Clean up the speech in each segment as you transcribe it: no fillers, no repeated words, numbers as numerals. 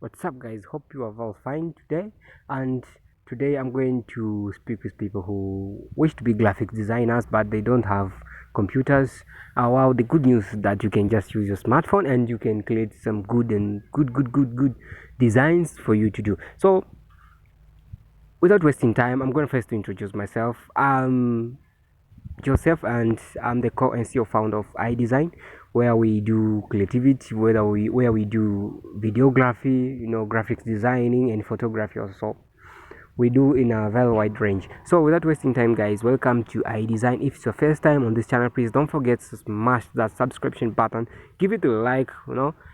What's up, guys? Hope you are all fine today. And today I'm going to speak with people who wish to be graphic designers but they don't have computers. Wow, the good news is that you can just use your smartphone and you can create some good designs for you to do. So, without wasting time, I'm going to first introduce myself. Joseph, and I'm the co-and CEO founder of iDesign, where we do creativity, where we do videography, graphics designing and photography also. We do in a very wide range. So without wasting time, guys, welcome to iDesign. If it's your first time on this channel, please don't forget to smash that subscription button, give it a like,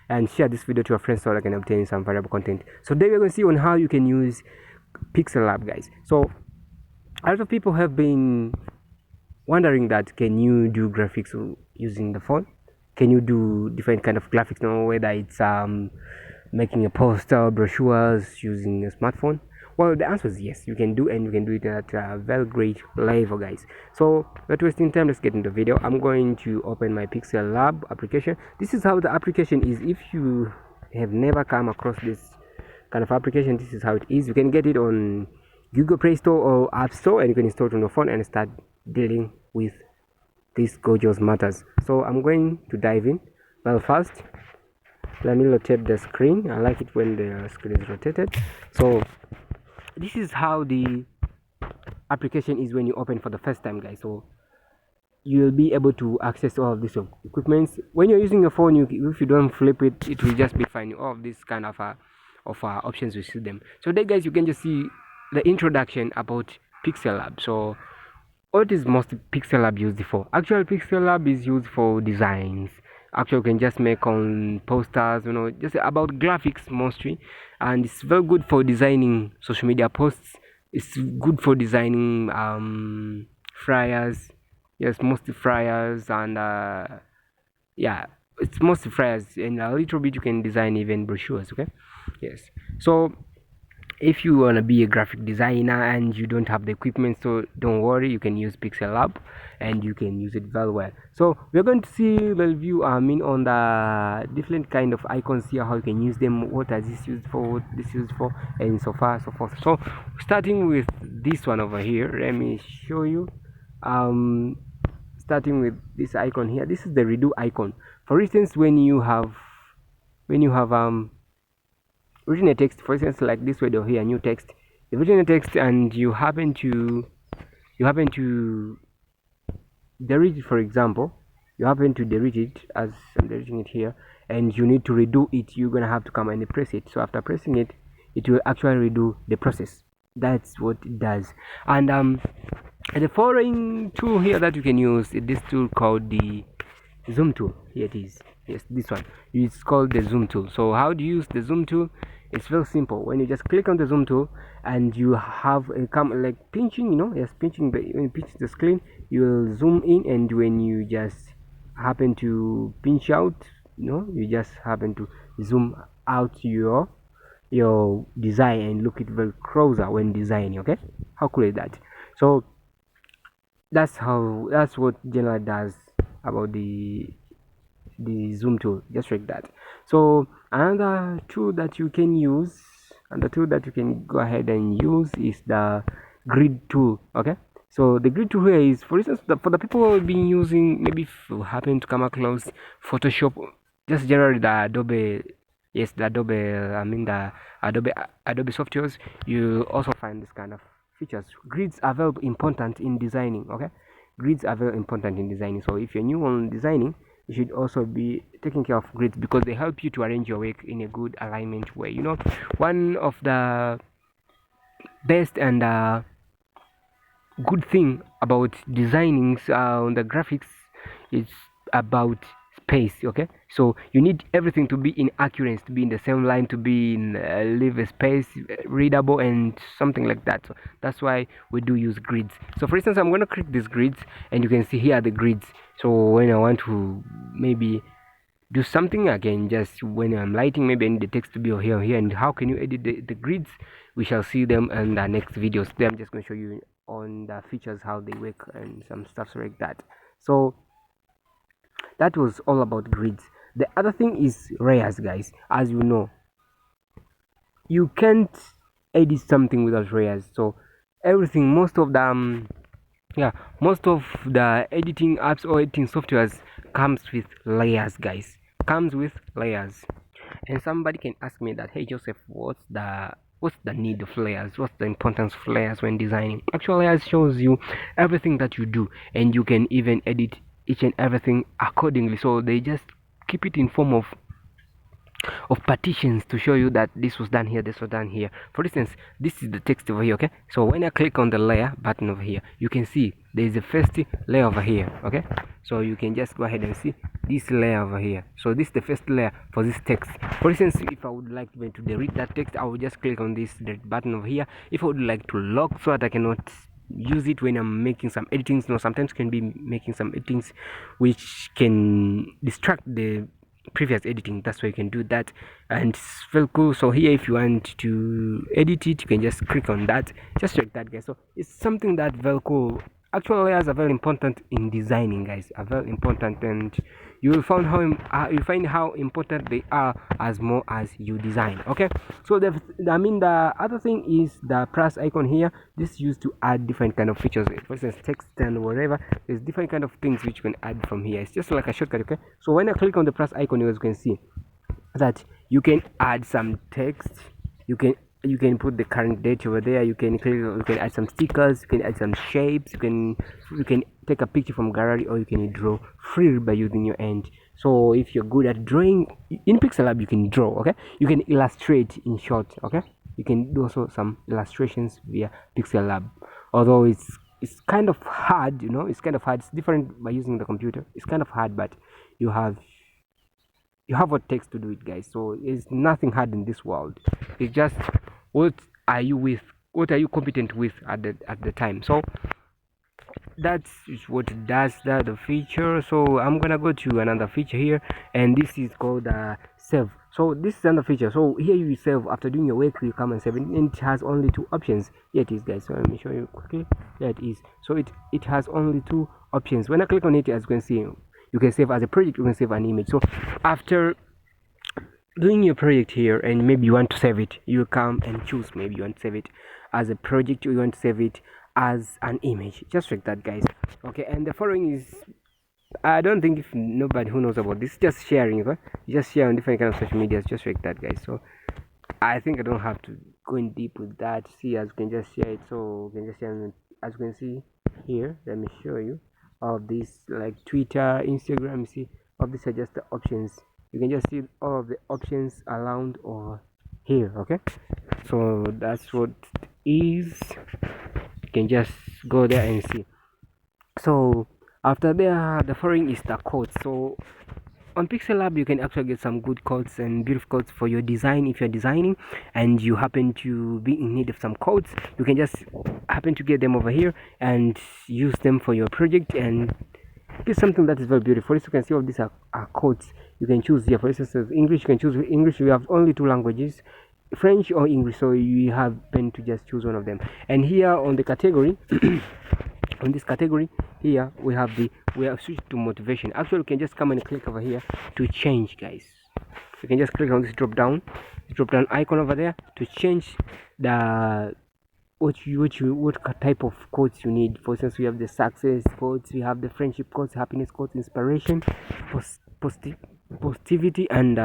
and share this video to your friends so they can obtain some valuable content. So today we're going to see on how you can use Pixellab, guys. So a lot of people have been wondering that can you do graphics using the phone? Can you do different kind of graphics, whether it's making a poster, brochures using a smartphone? Well, the answer is yes, you can do, and you can do it at a very great level, guys. So not wasting time, let's get into the video. I'm going to open my Pixellab application. This is how the application is. If you have never come across this kind of application, this is how it is. You can get it on Google Play Store or App Store, and you can install it on your phone and start dealing with these gorgeous matters. So I'm going to dive in. Well, first let me rotate the screen. I like it when the screen is rotated. So this is how the application is when you open for the first time, guys. So you'll be able to access all of these equipments. When you're using your phone, if you don't flip it, it will just be fine. All of these kind of options, you see them. So there, guys, you can just see the introduction about Pixellab. So what is most Pixellab used for? Actually, Pixellab is used for designs. Actually, you can just make on posters, just about graphics mostly, and it's very good for designing social media posts. It's good for designing flyers. Yes, mostly flyers, and yeah, it's mostly flyers, and a little bit you can design even brochures. Okay, yes. So if you want to be a graphic designer and you don't have the equipment, so don't worry, you can use Pixellab and you can use it very well. So we're going to see the review on the different kind of icons here, how you can use them, what is this used for, what this used for, and so far so forth. So starting with this one over here, let me show you. Starting with this icon here, this is the redo icon. For instance, when you have written a text, for instance, like this way, here, new text, you've written a text and you happen to delete it. For example, you happen to delete it, as I'm deleting it here, and you need to redo it. You're gonna have to come and press it. So after pressing it, it will actually redo the process. That's what it does. And the following tool here that you can use is this tool called the zoom tool. Here it is. Yes, this one. It's called the zoom tool. So how do you use the zoom tool? It's very simple. When you just click on the zoom tool and you have a like pinching, yes, pinching when you pinch the screen, you will zoom in, and when you just happen to pinch out, you just happen to zoom out your design and look it very closer when designing. Okay, how cool is that? So that's what generally does about the zoom tool, just like that. So another tool that you can use, and the tool that you can go ahead and use, is the grid tool. Okay, so the grid tool here is, for instance, for the people who have been using, maybe if you happen to come across Photoshop, just generally the Adobe, yes, the Adobe, the Adobe softwares, you also find this kind of features. Grids are very important in designing. Okay, grids are very important in designing. So if you're new on designing, you should also be taking care of grids, because they help you to arrange your work in a good alignment way. One of the best and good thing about designing on the graphics is about space. Okay, so you need everything to be in accuracy, to be in the same line, to be in leave a space readable and something like that. So that's why we do use grids. So for instance, I'm going to click these grids, and you can see here are the grids. So when I want to maybe do something, again, just when I'm lighting, maybe I need the text to be here or here. And how can you edit the grids? We shall see them in the next videos. Today I'm just going to show you on the features, how they work and some stuff like that. So that was all about grids. The other thing is layers, guys. As you know, you can't edit something without layers. So everything, yeah, most of the editing apps or editing softwares comes with layers, guys. Comes with layers. And somebody can ask me that, hey Joseph, what's the need of layers? What's the importance of layers when designing? Actually, layers shows you everything that you do, and you can even edit each and everything accordingly. So they just keep it in form of partitions to show you that this was done here, this was done here. For instance, this is the text over here. Okay, so when I click on the layer button over here, you can see there is a first layer over here. Okay, so you can just go ahead and see this layer over here. So this is the first layer for this text. For instance, if I would like to delete that text, I will just click on this button over here. If I would like to lock so that I cannot use it when I'm making some editings, sometimes can be making some editings which can distract the previous editing. That's why you can do that, and it's very cool. So here, if you want to edit it, you can just click on that, just like that, guys. So it's something that very cool. Actual layers are very important in designing, guys, are very important, and you will find how important they are as more as you design. Okay, so the other thing is the plus icon here. This is used to add different kind of features, for instance text and whatever. There's different kind of things which you can add from here. It's just like a shortcut. Okay, so when I click on the plus icon, you guys can see that you can add some text. You can put the current date over there. You can add some stickers, you can add some shapes, you can take a picture from gallery, or you can draw freely by using your hand. So if you're good at drawing in Pixellab, you can draw. Okay, you can illustrate, in short. Okay, you can do also some illustrations via Pixellab, although it's kind of hard. It's kind of hard. It's different by using the computer. It's kind of hard, but you have you have what it takes to do it, guys. So it's nothing hard in this world. It's just what are you with, what are you competent with at the time. So that's what it does, that the feature. So I'm gonna go to another feature here, and this is called save. So this is another feature. So here you save after doing your work, you come and save it, and it has only two options. Here it is, guys. So let me show you quickly. There it is. So it has only two options. When I click on it, as you can see, you can save as a project, you can save an image. So after doing your project here, and maybe you want to save it, you come and choose. Maybe you want to save it as a project, or you want to save it as an image, just like that, guys. Okay, and the following is, I don't think if nobody who knows about this, just sharing. Okay? You just share on different kind of social medias, just like that, guys. So I think I don't have to go in deep with that. See, as you can just share it. So you can just share, as you can see here. Let me show you all of these, like Twitter, Instagram. You see, all of these are just the options. You can just see all of the options around over here. Okay, so that's what it is. You can just go there and see. So after there, the following is the codes. So on Pixellab, you can actually get some good codes and beautiful codes for your design. If you're designing and you happen to be in need of some codes, you can just happen to get them over here and use them for your project and get something that is very beautiful. As you can see, all these are codes. You can choose here. For instance, English, you can choose English. We have only two languages, French or English, so you happen to just choose one of them. And here on the category on this category here, we have switched to motivation. Actually, you can just come and click over here to change, guys. You can just click on this drop down icon over there to change the what type of quotes you need. For instance, we have the success quotes, we have the friendship quotes, happiness quotes, inspiration, positivity, and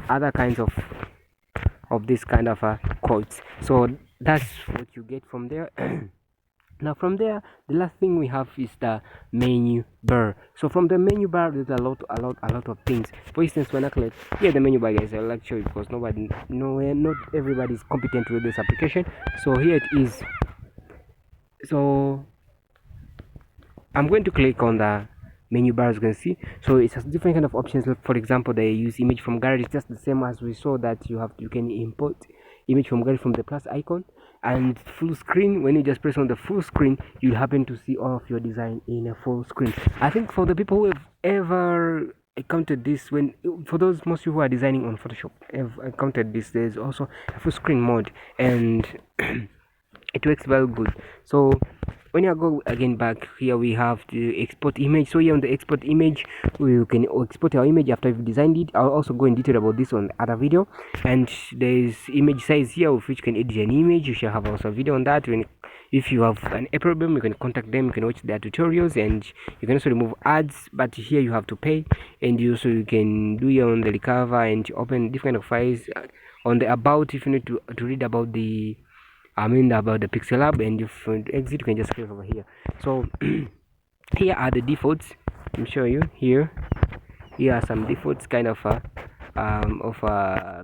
other kinds of this kind of quotes. So that's what you get from there. Now from there, the last thing we have is the menu bar. So from the menu bar, there's a lot of things. For instance, when I click here, the menu bar, guys, I'll like show you because not everybody is competent with this application. So here it is. So I'm going to click on the menu bar, as you can see. So it has different kind of options. For example, they use image from gallery. It's just the same as we saw that you can import image from gallery from the plus icon. And full screen, when you just press on the full screen, you'll happen to see all of your design in a full screen. I think for the people who have ever encountered this, for those most people who are designing on Photoshop have encountered this, there's also a full screen mode, and it works very good. So when you go again back here, we have the export image. So here on the export image, we can export our image after we've designed it. I'll also go in detail about this on other video. And there's image size here of which you can edit an image. You shall have also a video on that. When if you have a problem, you can contact them, you can watch their tutorials, and you can also remove ads, but here you have to pay. And you also you can do here on the recover and open different kind of files on the about. If you need to read about the about the Pixellab, and if you exit, you can just click over here. So here are the defaults. Let me show you here. Here are some defaults kind of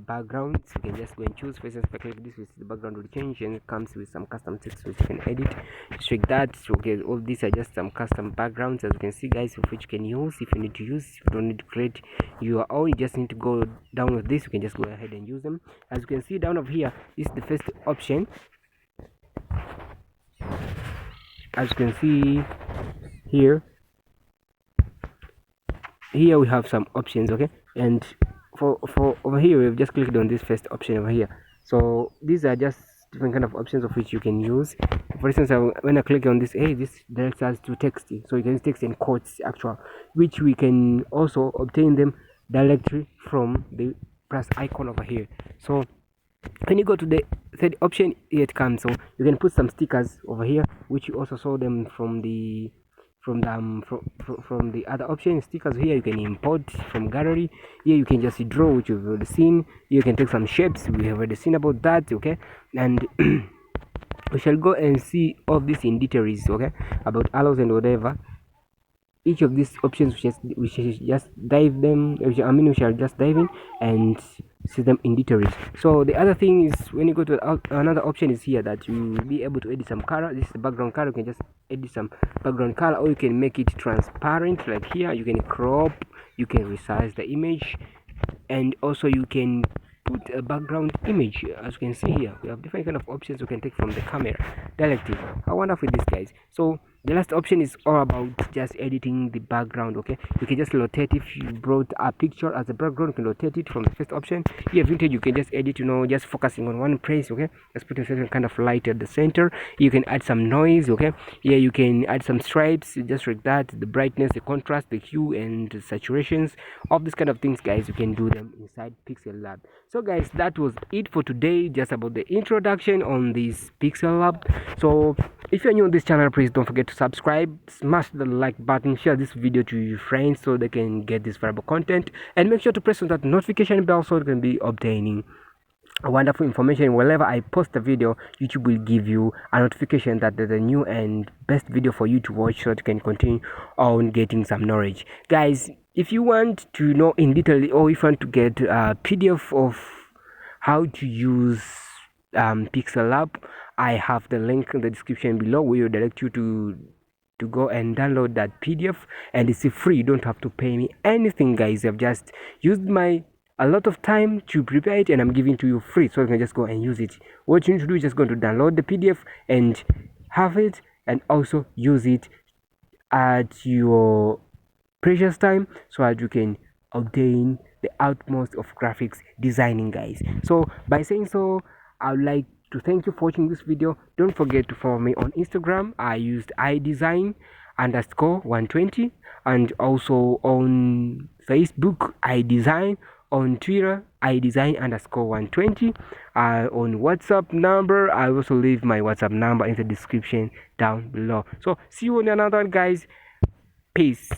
backgrounds. You can just go and choose. For instance, if I click this, the background will change, and it comes with some custom text which you can edit. Just like that. So okay, all these are just some custom backgrounds, as you can see, guys, of which you can use if you need to use. If you don't need to create your own, you just need to go down with this. You can just go ahead and use them. As you can see down over here, this is the first option. As you can see here we have some options, okay, and for over here we've just clicked on this first option over here. So these are just different kind of options of which you can use. For instance, when I click on this, hey, this directs us to text, so you can use text and quotes actual, which we can also obtain them directly from the plus icon over here. So when you go to the third option, here it comes. So you can put some stickers over here, which you also saw them from the from the other option. Stickers here you can import from gallery. Here you can just draw, which you've already seen. You can take some shapes, we have already seen about that, okay. And we shall go and see all this in details, okay, about allows and whatever. Each of these options we shall just dive them. We shall just dive in and see them in details. So the other thing is, when you go to another option is here, that you will be able to edit some color. This is the background color. You can just edit some background color, or you can make it transparent, like here. You can crop, you can resize the image, and also you can put a background image. As you can see here, we have different kind of options you can take from the camera directly. How wonderful this, guys. So the last option is all about just editing the background, okay. You can just rotate. If you brought a picture as a background, you can rotate it from the first option. Here vintage, you can just edit, just focusing on one place, okay. Just put a certain kind of light at the center. You can add some noise, okay. Here you can add some stripes, just like that. The brightness, the contrast, the hue, and the saturations, all these kind of things, guys, you can do them inside Pixellab. So guys, that was it for today, just about the introduction on this Pixellab. So if you're new on this channel, please don't forget to subscribe, smash the like button, share this video to your friends so they can get this valuable content, and make sure to press on that notification bell so you can be obtaining wonderful information. Whenever I post a video, YouTube will give you a notification that there's a new and best video for you to watch, so that you can continue on getting some knowledge. Guys, if you want to know in detail, or if you want to get a PDF of how to use Pixellab, I have the link in the description below, where will direct you to go and download that PDF, and it's free. You don't have to pay me anything, guys. I've just used a lot of time to prepare it, and I'm giving to you free, so you can just go and use it. What you need to do is just go to download the PDF and have it, and also use it at your precious time, so that you can obtain the utmost of graphics designing, guys. So by saying so, I would like to thank you for watching this video. Don't forget to follow me on Instagram. I used IDesign _120, and also on Facebook IDesign, on Twitter IDesign _120, on WhatsApp number. I also leave my WhatsApp number in the description down below. So see you on another one, guys. Peace.